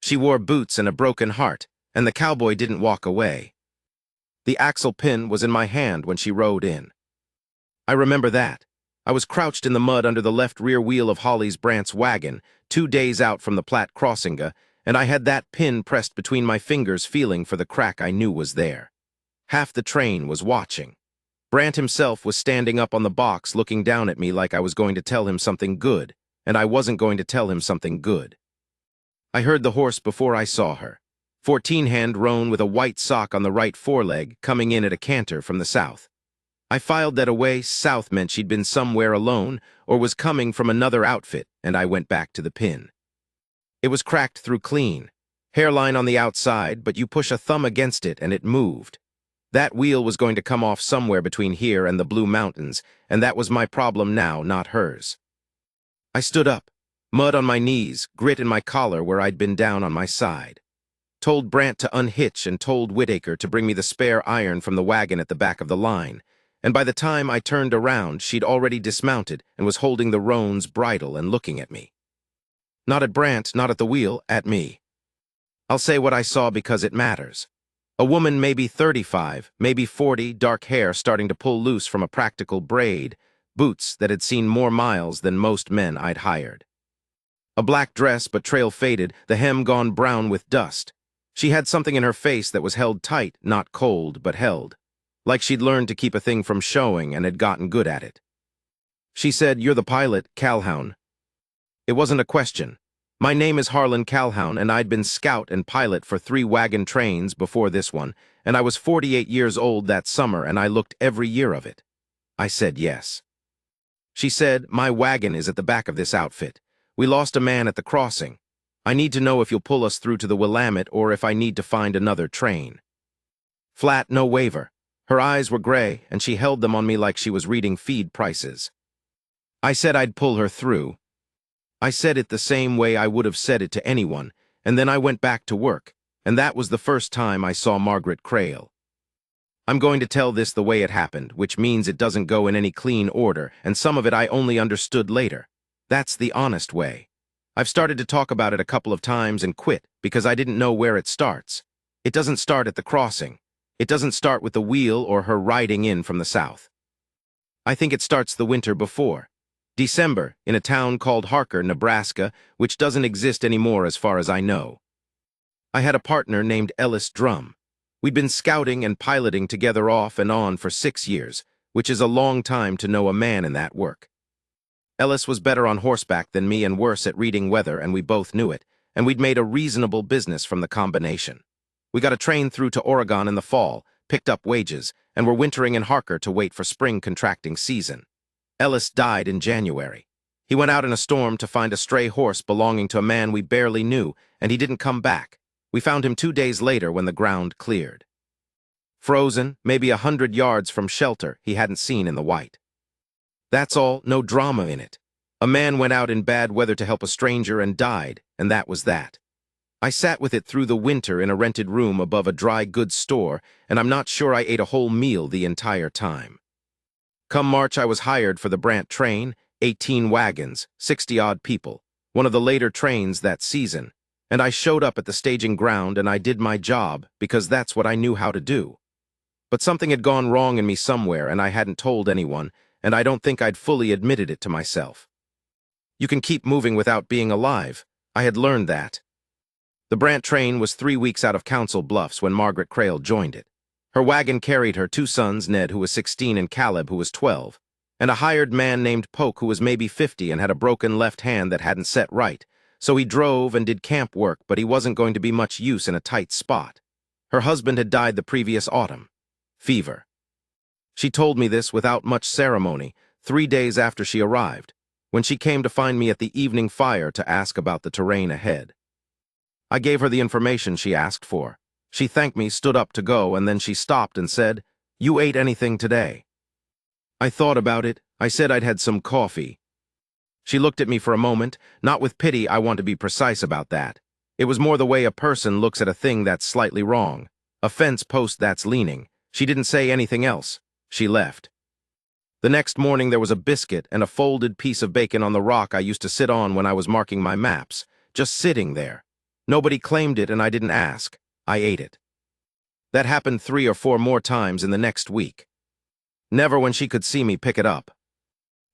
She wore boots and a broken heart, and the cowboy didn't walk away. The axle pin was in my hand when she rode in. I remember that. I was crouched in the mud under the left rear wheel of Holly's Brandt's wagon, 2 days out from the Platte crossinga, and I had that pin pressed between my fingers, feeling for the crack I knew was there. Half the train was watching. Brandt himself was standing up on the box looking down at me like I was going to tell him something good, and I wasn't going to tell him something good. I heard the horse before I saw her. 14-hand roan with a white sock on the right foreleg coming in at a canter from the south. I filed that away. South meant she'd been somewhere alone or was coming from another outfit, and I went back to the pin. It was cracked through clean. Hairline on the outside, but you push a thumb against it and it moved. That wheel was going to come off somewhere between here and the Blue Mountains, and that was my problem now, not hers. I stood up, mud on my knees, grit in my collar where I'd been down on my side. Told Brandt to unhitch and told Whitaker to bring me the spare iron from the wagon at the back of the line, and by the time I turned around, she'd already dismounted and was holding the roan's bridle and looking at me. Not at Brandt, not at the wheel, at me. I'll say what I saw because it matters. A woman maybe 35, maybe 40, dark hair starting to pull loose from a practical braid, boots that had seen more miles than most men I'd hired. A black dress but trail faded, the hem gone brown with dust. She had something in her face that was held tight, not cold, but held. Like she'd learned to keep a thing from showing and had gotten good at it. She said, "You're the pilot, Calhoun." It wasn't a question. My name is Harlan Calhoun, and I'd been scout and pilot for 3 wagon trains before this one, and I was 48 years old that summer, and I looked every year of it. I said yes. She said, "My wagon is at the back of this outfit. We lost a man at the crossing. I need to know if you'll pull us through to the Willamette or if I need to find another train." Flat, no waver. Her eyes were gray, and she held them on me like she was reading feed prices. I said I'd pull her through. I said it the same way I would have said it to anyone, and then I went back to work, and that was the first time I saw Margaret Crail. I'm going to tell this the way it happened, which means it doesn't go in any clean order, and some of it I only understood later. That's the honest way. I've started to talk about it a couple of times and quit because I didn't know where it starts. It doesn't start at the crossing. It doesn't start with the wheel or her riding in from the south. I think it starts the winter before. December, in a town called Harker, Nebraska, which doesn't exist anymore as far as I know. I had a partner named Ellis Drum. We'd been scouting and piloting together off and on for 6 years, which is a long time to know a man in that work. Ellis was better on horseback than me and worse at reading weather, and we both knew it, and we'd made a reasonable business from the combination. We got a train through to Oregon in the fall, picked up wages, and were wintering in Harker to wait for spring contracting season. Ellis died in January. He went out in a storm to find a stray horse belonging to a man we barely knew, and he didn't come back. We found him 2 days later when the ground cleared. Frozen, maybe 100 yards from shelter he hadn't seen in the white. That's all, no drama in it. A man went out in bad weather to help a stranger and died, and that was that. I sat with it through the winter in a rented room above a dry goods store, and I'm not sure I ate a whole meal the entire time. Come March, I was hired for the Brandt train, 18 wagons, 60-odd people, one of the later trains that season, and I showed up at the staging ground and I did my job because that's what I knew how to do. But something had gone wrong in me somewhere and I hadn't told anyone, and I don't think I'd fully admitted it to myself. You can keep moving without being alive. I had learned that. The Brandt train was 3 weeks out of Council Bluffs when Margaret Crail joined it. Her wagon carried her 2 sons, Ned, who was 16, and Caleb, who was 12, and a hired man named Polk, who was maybe 50 and had a broken left hand that hadn't set right, so he drove and did camp work, but he wasn't going to be much use in a tight spot. Her husband had died the previous autumn. Fever. She told me this without much ceremony, 3 days after she arrived, when she came to find me at the evening fire to ask about the terrain ahead. I gave her the information she asked for. She thanked me, stood up to go, and then she stopped and said, "You ate anything today?" I thought about it. I said I'd had some coffee. She looked at me for a moment, not with pity, I want to be precise about that. It was more the way a person looks at a thing that's slightly wrong, a fence post that's leaning. She didn't say anything else. She left. The next morning there was a biscuit and a folded piece of bacon on the rock I used to sit on when I was marking my maps, just sitting there. Nobody claimed it and I didn't ask. I ate it. That happened 3 or 4 more times in the next week. Never when she could see me pick it up.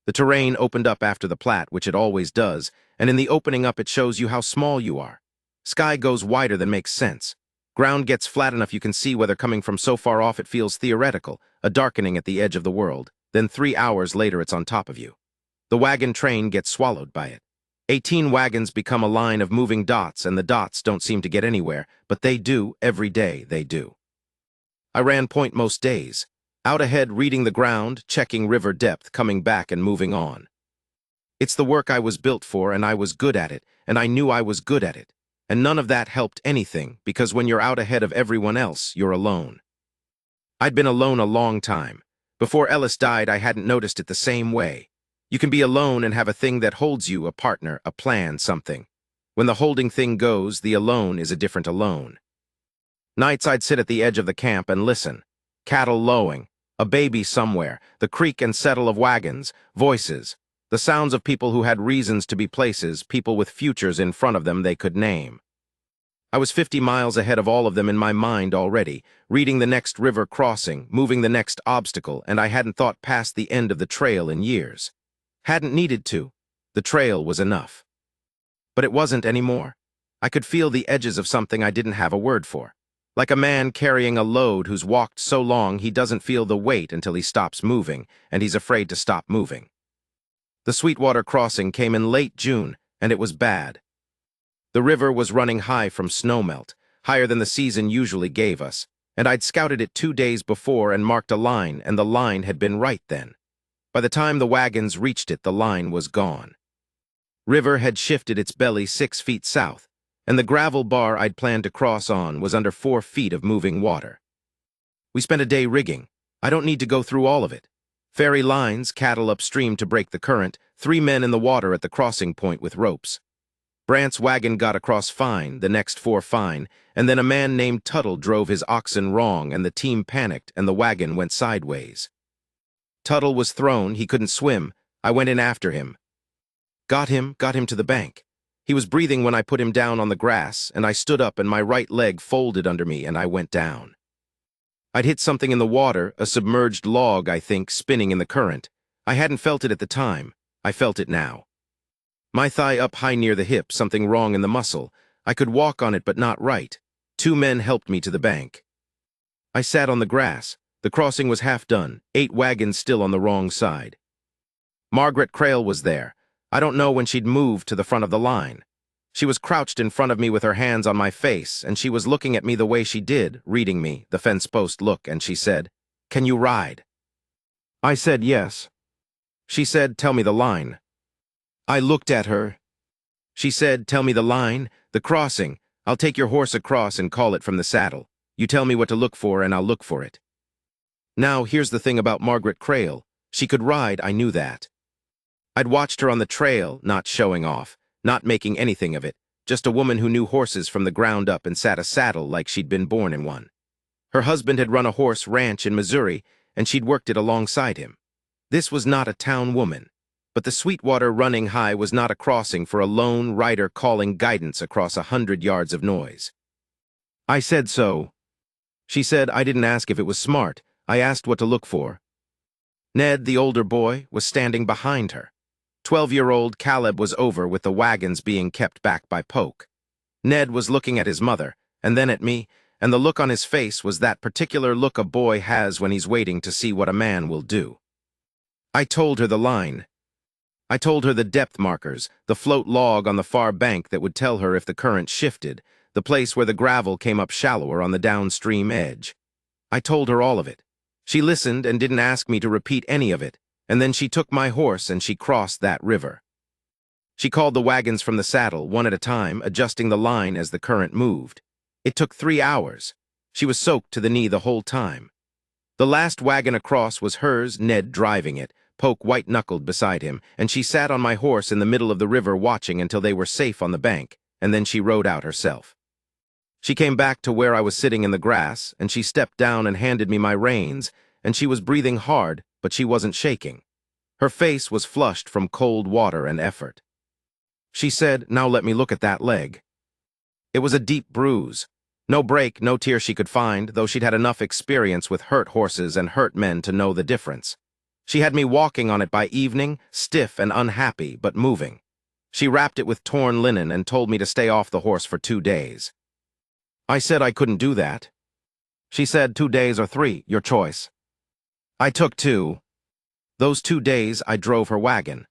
The terrain opened up after the plat, which it always does, and in the opening up it shows you how small you are. Sky goes wider than makes sense. Ground gets flat enough you can see weather coming from so far off it feels theoretical, a darkening at the edge of the world. Then 3 hours later it's on top of you. The wagon train gets swallowed by it. 18 wagons become a line of moving dots, and the dots don't seem to get anywhere, but they do, every day they do. I ran point most days. Out ahead, reading the ground, checking river depth, coming back and moving on. It's the work I was built for, and I was good at it, and I knew I was good at it. And none of that helped anything, because when you're out ahead of everyone else, you're alone. I'd been alone a long time. Before Ellis died, I hadn't noticed it the same way. You can be alone and have a thing that holds you, a partner, a plan, something. When the holding thing goes, the alone is a different alone. Nights I'd sit at the edge of the camp and listen. Cattle lowing, a baby somewhere, the creak and settle of wagons, voices, the sounds of people who had reasons to be places, people with futures in front of them they could name. I was 50 miles ahead of all of them in my mind already, reading the next river crossing, moving the next obstacle, and I hadn't thought past the end of the trail in years. Hadn't needed to. The trail was enough. But it wasn't anymore. I could feel the edges of something I didn't have a word for. Like a man carrying a load who's walked so long he doesn't feel the weight until he stops moving, and he's afraid to stop moving. The Sweetwater crossing came in late June, and it was bad. The river was running high from snowmelt, higher than the season usually gave us, and I'd scouted it 2 days before and marked a line, and the line had been right then. By the time the wagons reached it, the line was gone. River had shifted its belly 6 feet south, and the gravel bar I'd planned to cross on was under 4 feet of moving water. We spent a day rigging. I don't need to go through all of it. Ferry lines, cattle upstream to break the current, 3 men in the water at the crossing point with ropes. Brant's wagon got across fine, the next 4 fine, and then a man named Tuttle drove his oxen wrong, and the team panicked, and the wagon went sideways. Tuttle was thrown, he couldn't swim. I went in after him. Got him to the bank. He was breathing when I put him down on the grass, and I stood up and my right leg folded under me and I went down. I'd hit something in the water, a submerged log, I think, spinning in the current. I hadn't felt it at the time. I felt it now. My thigh up high near the hip, something wrong in the muscle. I could walk on it but not right. 2 men helped me to the bank. I sat on the grass. The crossing was half done, 8 wagons still on the wrong side. Margaret Crail was there. I don't know when she'd moved to the front of the line. She was crouched in front of me with her hands on my face, and she was looking at me the way she did, reading me, the fence post look, and she said, "Can you ride?" I said yes. She said, "Tell me the line." I looked at her. She said, "Tell me the line, the crossing. I'll take your horse across and call it from the saddle. You tell me what to look for and I'll look for it." Now, here's the thing about Margaret Crail. She could ride, I knew that. I'd watched her on the trail, not showing off, not making anything of it, just a woman who knew horses from the ground up and sat a saddle like she'd been born in one. Her husband had run a horse ranch in Missouri, and she'd worked it alongside him. This was not a town woman, but the Sweetwater running high was not a crossing for a lone rider calling guidance across 100 yards of noise. I said so. She said I didn't ask if it was smart. I asked what to look for. Ned, the older boy, was standing behind her. 12-year-old Caleb was over with the wagons being kept back by Polk. Ned was looking at his mother, and then at me, and the look on his face was that particular look a boy has when he's waiting to see what a man will do. I told her the line. I told her the depth markers, the float log on the far bank that would tell her if the current shifted, the place where the gravel came up shallower on the downstream edge. I told her all of it. She listened and didn't ask me to repeat any of it, and then she took my horse and she crossed that river. She called the wagons from the saddle, one at a time, adjusting the line as the current moved. It took 3 hours. She was soaked to the knee the whole time. The last wagon across was hers, Ned driving it, Polk white-knuckled beside him, and she sat on my horse in the middle of the river watching until they were safe on the bank, and then she rode out herself. She came back to where I was sitting in the grass, and she stepped down and handed me my reins, and she was breathing hard, but she wasn't shaking. Her face was flushed from cold water and effort. She said, "Now let me look at that leg." It was a deep bruise. No break, no tear she could find, though she'd had enough experience with hurt horses and hurt men to know the difference. She had me walking on it by evening, stiff and unhappy, but moving. She wrapped it with torn linen and told me to stay off the horse for 2 days. I said I couldn't do that. She said 2 days or 3, your choice. I took 2. Those 2 days I drove her wagon.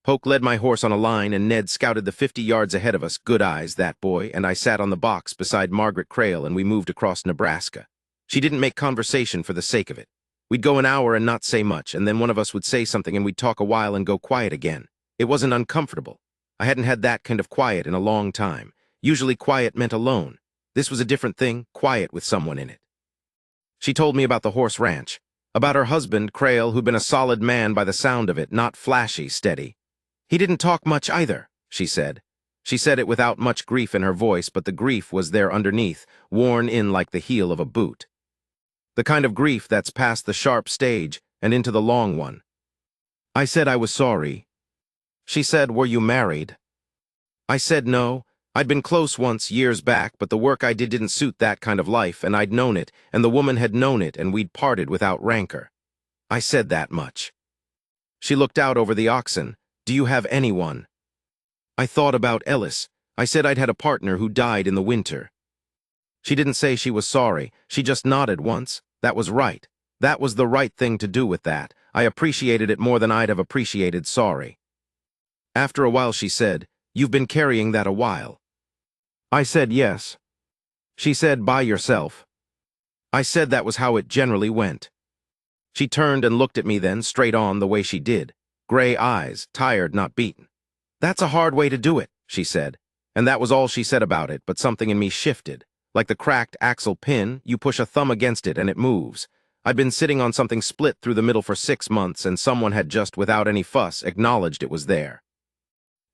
Poke led my horse on a line and Ned scouted the 50 yards ahead of us, good eyes, that boy, and I sat on the box beside Margaret Crail and we moved across Nebraska. She didn't make conversation for the sake of it. We'd go an hour and not say much, and then one of us would say something and we'd talk a while and go quiet again. It wasn't uncomfortable. I hadn't had that kind of quiet in a long time. Usually quiet meant alone. This was a different thing, quiet with someone in it. She told me about the horse ranch, about her husband, Crail, who'd been a solid man by the sound of it, not flashy, steady. He didn't talk much either, she said. She said it without much grief in her voice, but the grief was there underneath, worn in like the heel of a boot. The kind of grief that's past the sharp stage and into the long one. I said I was sorry. She said, were you married? I said no. I'd been close once, years back, but the work I did didn't suit that kind of life, and I'd known it, and the woman had known it, and we'd parted without rancor. I said that much. She looked out over the oxen. Do you have anyone? I thought about Ellis. I said I'd had a partner who died in the winter. She didn't say she was sorry. She just nodded once. That was right. That was the right thing to do with that. I appreciated it more than I'd have appreciated sorry. After a while she said, you've been carrying that a while. I said yes. She said, by yourself. I said that was how it generally went. She turned and looked at me then, straight on the way she did. Gray eyes, tired, not beaten. That's a hard way to do it, she said. And that was all she said about it, but something in me shifted. Like the cracked axle pin, you push a thumb against it and it moves. I'd been sitting on something split through the middle for 6 months, and someone had just, without any fuss, acknowledged it was there.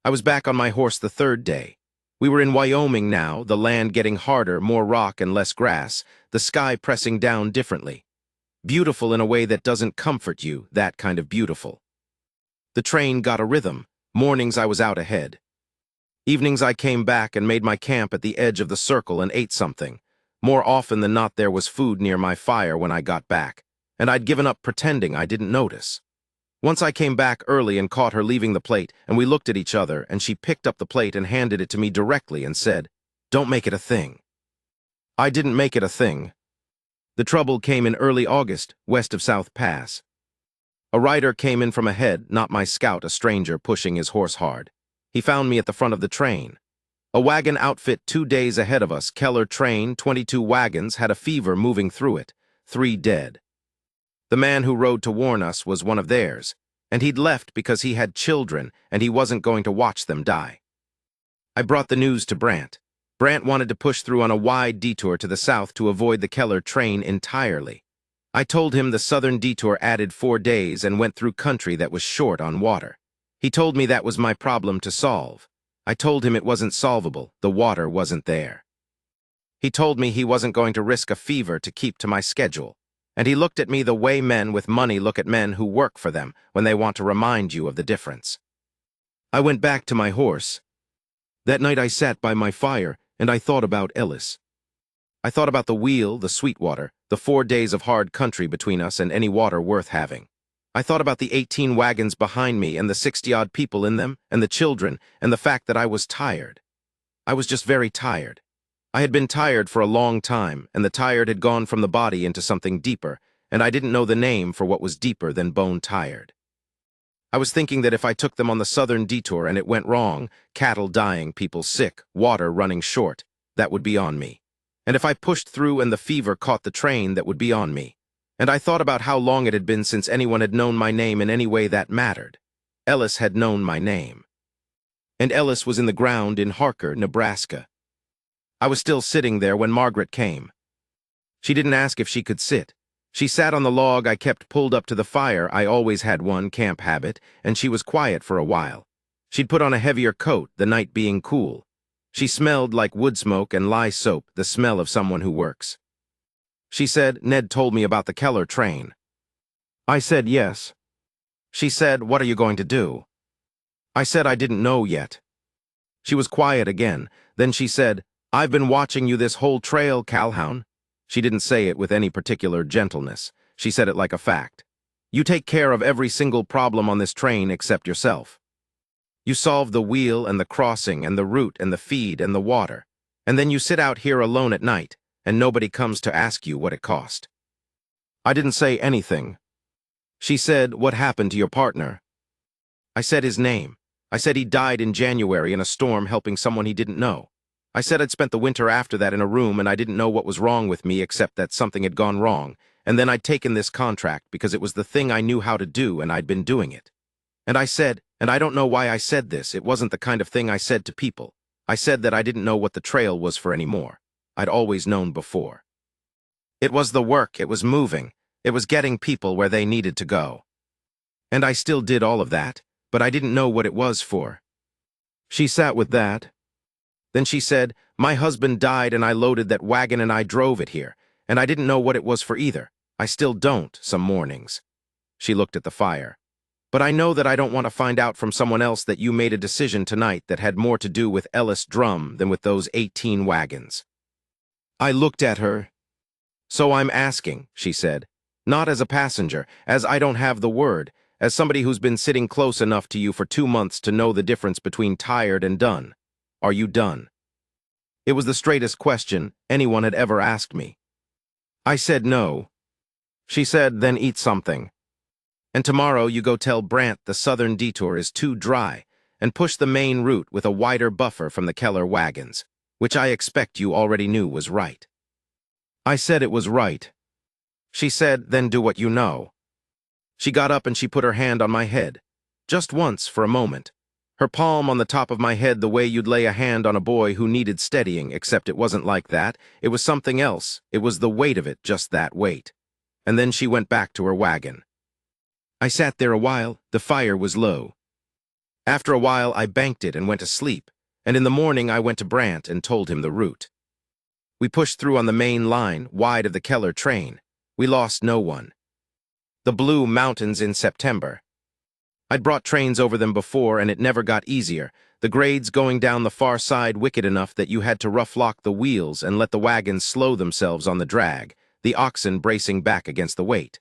I was back on my horse the 3rd day. We were in Wyoming now, the land getting harder, more rock and less grass, the sky pressing down differently. Beautiful in a way that doesn't comfort you, that kind of beautiful. The train got a rhythm. Mornings I was out ahead. Evenings I came back and made my camp at the edge of the circle and ate something. More often than not there was food near my fire when I got back, and I'd given up pretending I didn't notice. Once I came back early and caught her leaving the plate, and we looked at each other, and she picked up the plate and handed it to me directly and said, "Don't make it a thing." I didn't make it a thing. The trouble came in early August, west of South Pass. A rider came in from ahead, not my scout, a stranger pushing his horse hard. He found me at the front of the train. A wagon outfit 2 days ahead of us, Keller train, 22 wagons, had a fever moving through it, 3 dead. The man who rode to warn us was one of theirs, and he'd left because he had children and he wasn't going to watch them die. I brought the news to Brant. Brant wanted to push through on a wide detour to the south to avoid the Keller train entirely. I told him the southern detour added 4 days and went through country that was short on water. He told me that was my problem to solve. I told him it wasn't solvable, the water wasn't there. He told me he wasn't going to risk a fever to keep to my schedule. And he looked at me the way men with money look at men who work for them when they want to remind you of the difference. I went back to my horse. That night I sat by my fire and I thought about Ellis. I thought about the wheel, the Sweetwater, the 4 days of hard country between us and any water worth having. I thought about the 18 wagons behind me and the 60-odd people in them and the children and the fact that I was tired. I was just very tired. I had been tired for a long time, and the tired had gone from the body into something deeper, and I didn't know the name for what was deeper than bone tired. I was thinking that if I took them on the southern detour and it went wrong, cattle dying, people sick, water running short, that would be on me. And if I pushed through and the fever caught the train, that would be on me. And I thought about how long it had been since anyone had known my name in any way that mattered. Ellis had known my name. And Ellis was in the ground in Harker, Nebraska. I was still sitting there when Margaret came. She didn't ask if she could sit. She sat on the log I kept pulled up to the fire. I always had one, camp habit, and she was quiet for a while. She'd put on a heavier coat, the night being cool. She smelled like wood smoke and lye soap, the smell of someone who works. She said, "Ned told me about the Keller train." I said yes. She said, "What are you going to do?" I said I didn't know yet. She was quiet again. Then she said, I've been watching you this whole trail, Calhoun. She didn't say it with any particular gentleness. She said it like a fact. You take care of every single problem on this train except yourself. You solve the wheel and the crossing and the route and the feed and the water. And then you sit out here alone at night, and nobody comes to ask you what it cost. I didn't say anything. She said, "What happened to your partner?" I said his name. I said he died in January in a storm helping someone he didn't know. I said I'd spent the winter after that in a room and I didn't know what was wrong with me except that something had gone wrong, and then I'd taken this contract because it was the thing I knew how to do and I'd been doing it. And I said, and I don't know why I said this, it wasn't the kind of thing I said to people. I said that I didn't know what the trail was for anymore. I'd always known before. It was the work, it was moving, it was getting people where they needed to go. And I still did all of that, but I didn't know what it was for. She sat with that. Then she said, "My husband died and I loaded that wagon and I drove it here, and I didn't know what it was for either. I still don't, some mornings." She looked at the fire. "But I know that I don't want to find out from someone else that you made a decision tonight that had more to do with Ellis Drum than with those 18 wagons." I looked at her. "So I'm asking," she said, "not as a passenger, as I don't have the word, as somebody who's been sitting close enough to you for 2 months to know the difference between tired and done. Are you done?" It was the straightest question anyone had ever asked me. I said no. She said, "Then eat something. And tomorrow you go tell Brant the southern detour is too dry and push the main route with a wider buffer from the Keller wagons, which I expect you already knew was right." I said it was right. She said, "Then do what you know." She got up and she put her hand on my head. Just once, for a moment. Her palm on the top of my head the way you'd lay a hand on a boy who needed steadying, except it wasn't like that. It was something else. It was the weight of it, just that weight. And then she went back to her wagon. I sat there a while. The fire was low. After a while, I banked it and went to sleep, and in the morning I went to Brant and told him the route. We pushed through on the main line, wide of the Keller train. We lost no one. The Blue Mountains in September. I'd brought trains over them before, and it never got easier, the grades going down the far side wicked enough that you had to rough lock the wheels and let the wagons slow themselves on the drag, the oxen bracing back against the weight.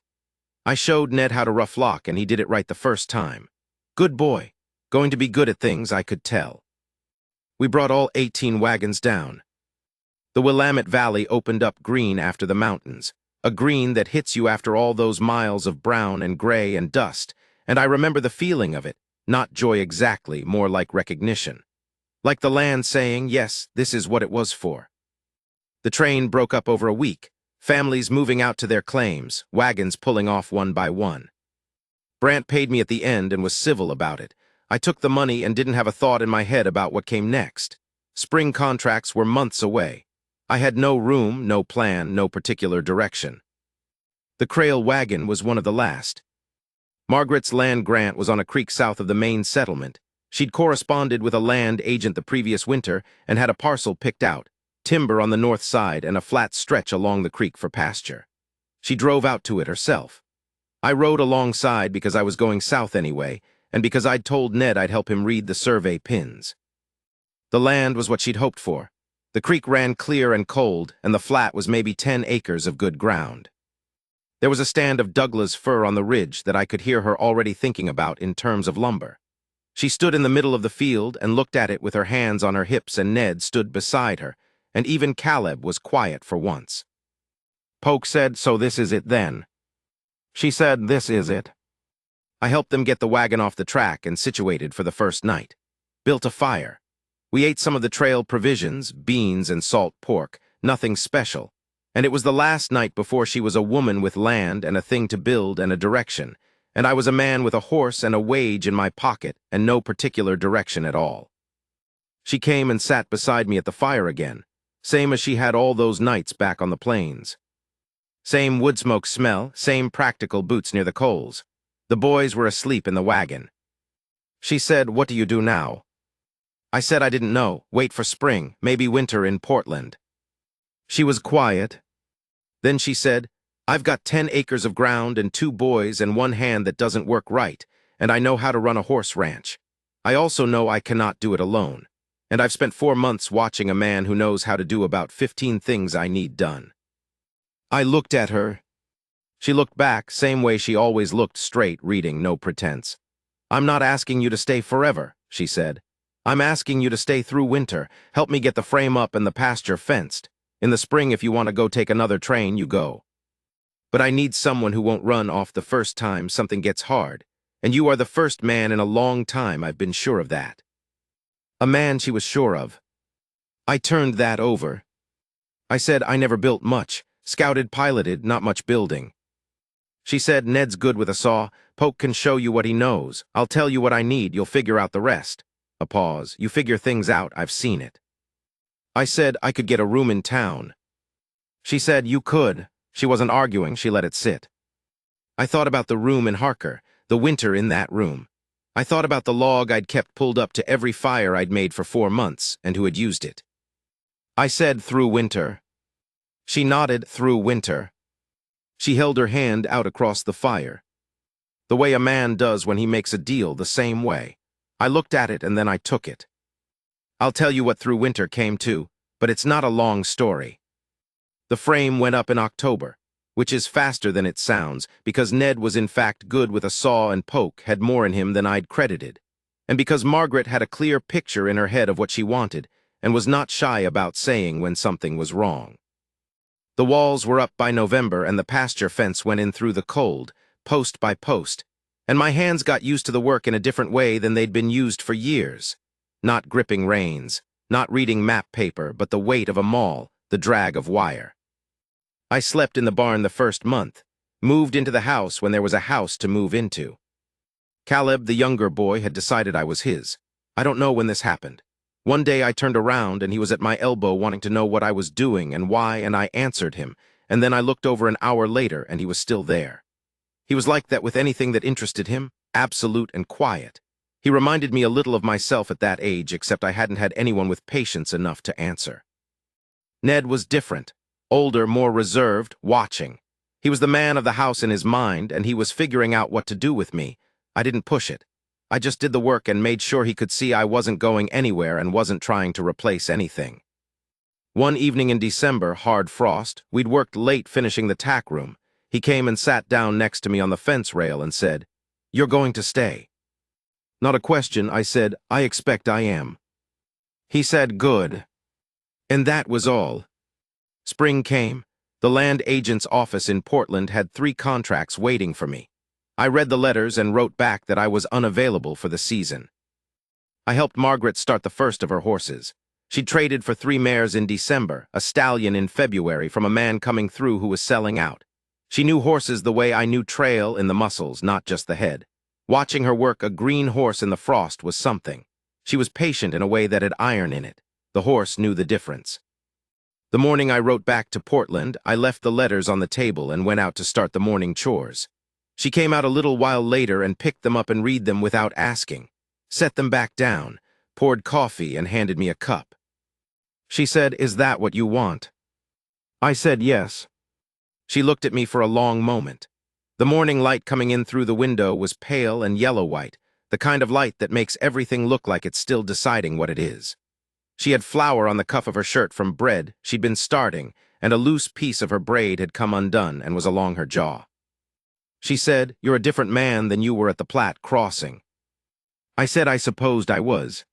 I showed Ned how to rough lock, and he did it right the first time. Good boy. Going to be good at things, I could tell. We brought all 18 wagons down. The Willamette Valley opened up green after the mountains, a green that hits you after all those miles of brown and gray and dust, and I remember the feeling of it, not joy exactly, more like recognition. Like the land saying, yes, this is what it was for. The train broke up over a week, families moving out to their claims, wagons pulling off one by one. Brant paid me at the end and was civil about it. I took the money and didn't have a thought in my head about what came next. Spring contracts were months away. I had no room, no plan, no particular direction. The Crail wagon was one of the last. Margaret's land grant was on a creek south of the main settlement. She'd corresponded with a land agent the previous winter and had a parcel picked out, timber on the north side and a flat stretch along the creek for pasture. She drove out to it herself. I rode alongside because I was going south anyway, and because I'd told Ned I'd help him read the survey pins. The land was what she'd hoped for. The creek ran clear and cold, and the flat was maybe 10 acres of good ground. There was a stand of Douglas fir on the ridge that I could hear her already thinking about in terms of lumber. She stood in the middle of the field and looked at it with her hands on her hips, and Ned stood beside her, and even Caleb was quiet for once. Polk said, "So this is it then?" She said, "This is it." I helped them get the wagon off the track and situated for the first night. Built a fire. We ate some of the trail provisions, beans and salt pork, nothing special. And it was the last night before she was a woman with land and a thing to build and a direction, and I was a man with a horse and a wage in my pocket and no particular direction at all. She came and sat beside me at the fire again, same as she had all those nights back on the plains. Same wood smoke smell, same practical boots near the coals. The boys were asleep in the wagon. She said, "What do you do now?" I said I didn't know, wait for spring, maybe winter in Portland. She was quiet. Then she said, "I've got 10 acres of ground and 2 boys and 1 hand that doesn't work right, and I know how to run a horse ranch. I also know I cannot do it alone. and I've spent 4 months watching a man who knows how to do about 15 things I need done. I looked at her. She looked back, same way she always looked, straight, reading, no pretense. I'm not asking you to stay forever, she said. I'm asking you to stay through winter, help me get the frame up and the pasture fenced. In the spring, if you want to go take another train, you go. But I need someone who won't run off the first time something gets hard, and you are the first man in a long time I've been sure of that. A man she was sure of. I turned that over. I said I never built much, scouted, piloted, not much building. She said, Ned's good with a saw. Poke can show you what he knows. I'll tell you what I need, you'll figure out the rest. A pause. You figure things out, I've seen it. I said I could get a room in town. She said you could. She wasn't arguing, she let it sit. I thought about the room in Harker, the winter in that room. I thought about the log I'd kept pulled up to every fire I'd made for 4 months, and who had used it. I said through winter. She nodded, through winter. She held her hand out across the fire. The way a man does when he makes a deal, the same way. I looked at it and then I took it. I'll tell you what through winter came to, but it's not a long story. The frame went up in October, which is faster than it sounds, because Ned was in fact good with a saw and poke, had more in him than I'd credited, and because Margaret had a clear picture in her head of what she wanted, and was not shy about saying when something was wrong. The walls were up by November, and the pasture fence went in through the cold, post by post, and my hands got used to the work in a different way than they'd been used for years. Not gripping reins, not reading map paper, but the weight of a maul, the drag of wire. I slept in the barn the first month, moved into the house when there was a house to move into. Caleb, the younger boy, had decided I was his. I don't know when this happened. One day I turned around and he was at my elbow wanting to know what I was doing and why, and I answered him, and then I looked over an hour later and he was still there. He was like that with anything that interested him, absolute and quiet. He reminded me a little of myself at that age, except I hadn't had anyone with patience enough to answer. Ned was different, older, more reserved, watching. He was the man of the house in his mind, and he was figuring out what to do with me. I didn't push it. I just did the work and made sure he could see I wasn't going anywhere and wasn't trying to replace anything. One evening in December, hard frost, we'd worked late finishing the tack room. He came and sat down next to me on the fence rail and said, "You're going to stay." Not a question, I said, "I expect I am." He said, "Good." And that was all. Spring came. The land agent's office in Portland had 3 contracts waiting for me. I read the letters and wrote back that I was unavailable for the season. I helped Margaret start the first of her horses. She'd traded for 3 mares in December, a stallion in February from a man coming through who was selling out. She knew horses the way I knew trail in the muscles, not just the head. Watching her work a green horse in the frost was something. She was patient in a way that had iron in it. The horse knew the difference. The morning I wrote back to Portland, I left the letters on the table and went out to start the morning chores. She came out a little while later and picked them up and read them without asking, set them back down, poured coffee and handed me a cup. She said, "Is that what you want?" I said yes. She looked at me for a long moment. The morning light coming in through the window was pale and yellow-white, the kind of light that makes everything look like it's still deciding what it is. She had flour on the cuff of her shirt from bread she'd been starting, and a loose piece of her braid had come undone and was along her jaw. She said, "You're a different man than you were at the Platte crossing." I said I supposed I was.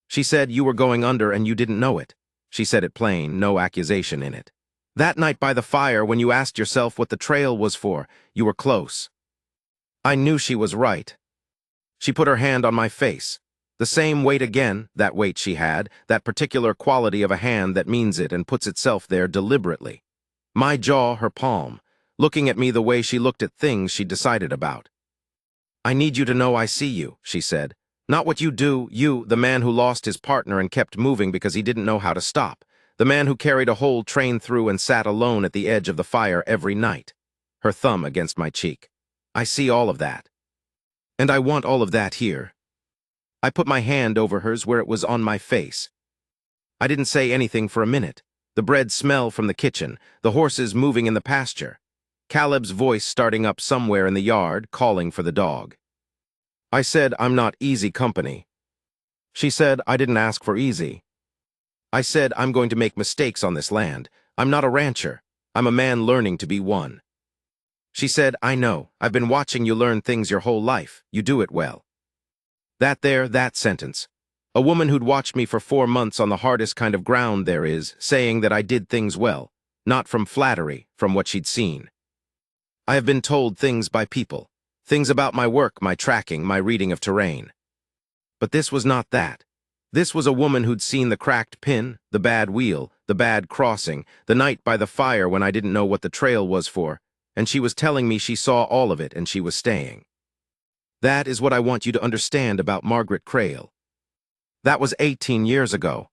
She said, "You were going under and you didn't know it." She said it plain, no accusation in it. "That night by the fire, when you asked yourself what the trail was for, you were close." I knew she was right. She put her hand on my face. The same weight again, that weight she had, that particular quality of a hand that means it and puts itself there deliberately. My jaw, her palm, looking at me the way she looked at things she'd decided about. "I need you to know I see you," she said. "Not what you do, you, the man who lost his partner and kept moving because he didn't know how to stop. The man who carried a whole train through and sat alone at the edge of the fire every night." Her thumb against my cheek. "I see all of that. And I want all of that here." I put my hand over hers where it was on my face. I didn't say anything for a minute. The bread smell from the kitchen, the horses moving in the pasture. Caleb's voice starting up somewhere in the yard, calling for the dog. I said, "I'm not easy company." She said, I didn't ask for easy. I said, I'm going to make mistakes on this land. I'm not a rancher. I'm a man learning to be one. She said, I know. I've been watching you learn things your whole life. You do it well. That sentence. A woman who'd watched me for 4 months on the hardest kind of ground there is, saying that I did things well, not from flattery, from what she'd seen. I have been told things by people, things about my work, my tracking, my reading of terrain. But this was not that. This was a woman who'd seen the cracked pin, the bad wheel, the bad crossing, the night by the fire when I didn't know what the trail was for, and she was telling me she saw all of it and she was staying. That is what I want you to understand about Margaret Crail. That was 18 years ago.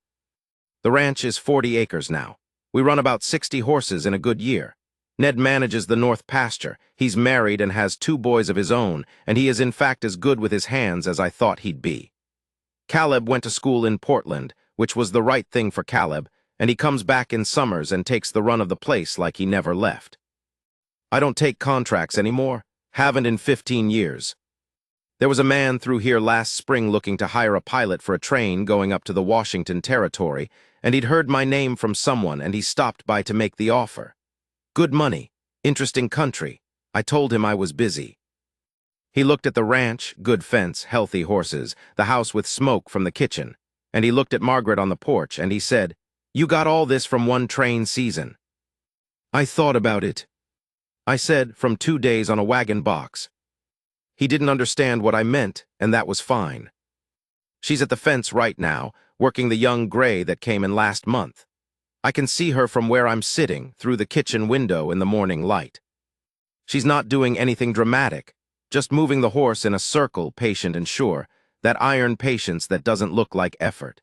The ranch is 40 acres now. We run about 60 horses in a good year. Ned manages the north pasture. He's married and has 2 boys of his own, and he is in fact as good with his hands as I thought he'd be. Caleb went to school in Portland, which was the right thing for Caleb, and he comes back in summers and takes the run of the place like he never left. I don't take contracts anymore. Haven't in 15 years. There was a man through here last spring looking to hire a pilot for a train going up to the Washington Territory, and he'd heard my name from someone and he stopped by to make the offer. Good money, interesting country. I told him I was busy. He looked at the ranch, good fence, healthy horses, the house with smoke from the kitchen, and he looked at Margaret on the porch and he said, You got all this from one train season. I thought about it. I said, from 2 days on a wagon box. He didn't understand what I meant, and that was fine. She's at the fence right now, working the young gray that came in last month. I can see her from where I'm sitting, through the kitchen window in the morning light. She's not doing anything dramatic, just moving the horse in a circle, patient and sure, that iron patience that doesn't look like effort.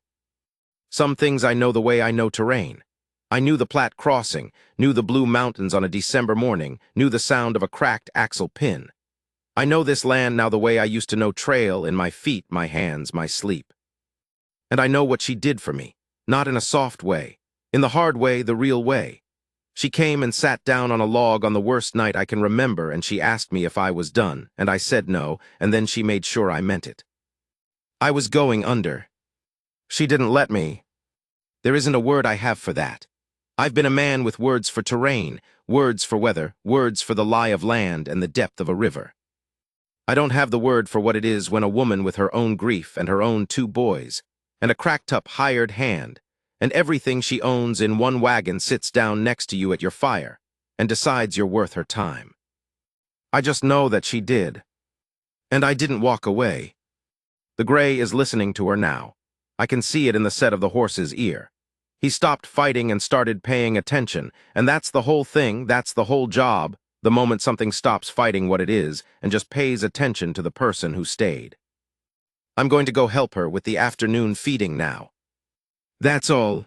Some things I know the way I know terrain. I knew the Platte crossing, knew the Blue Mountains on a December morning, knew the sound of a cracked axle pin. I know this land now the way I used to know trail in my feet, my hands, my sleep. And I know what she did for me, not in a soft way, in the hard way, the real way. She came and sat down on a log on the worst night I can remember, and she asked me if I was done, and I said no, and then she made sure I meant it. I was going under. She didn't let me. There isn't a word I have for that. I've been a man with words for terrain, words for weather, words for the lie of land and the depth of a river. I don't have the word for what it is when a woman with her own grief and her own 2 boys, and a cracked-up hired hand, and everything she owns in one wagon sits down next to you at your fire and decides you're worth her time. I just know that she did. And I didn't walk away. The gray is listening to her now. I can see it in the set of the horse's ear. He stopped fighting and started paying attention, and that's the whole thing, that's the whole job, the moment something stops fighting what it is and just pays attention to the person who stayed. I'm going to go help her with the afternoon feeding now. That's all.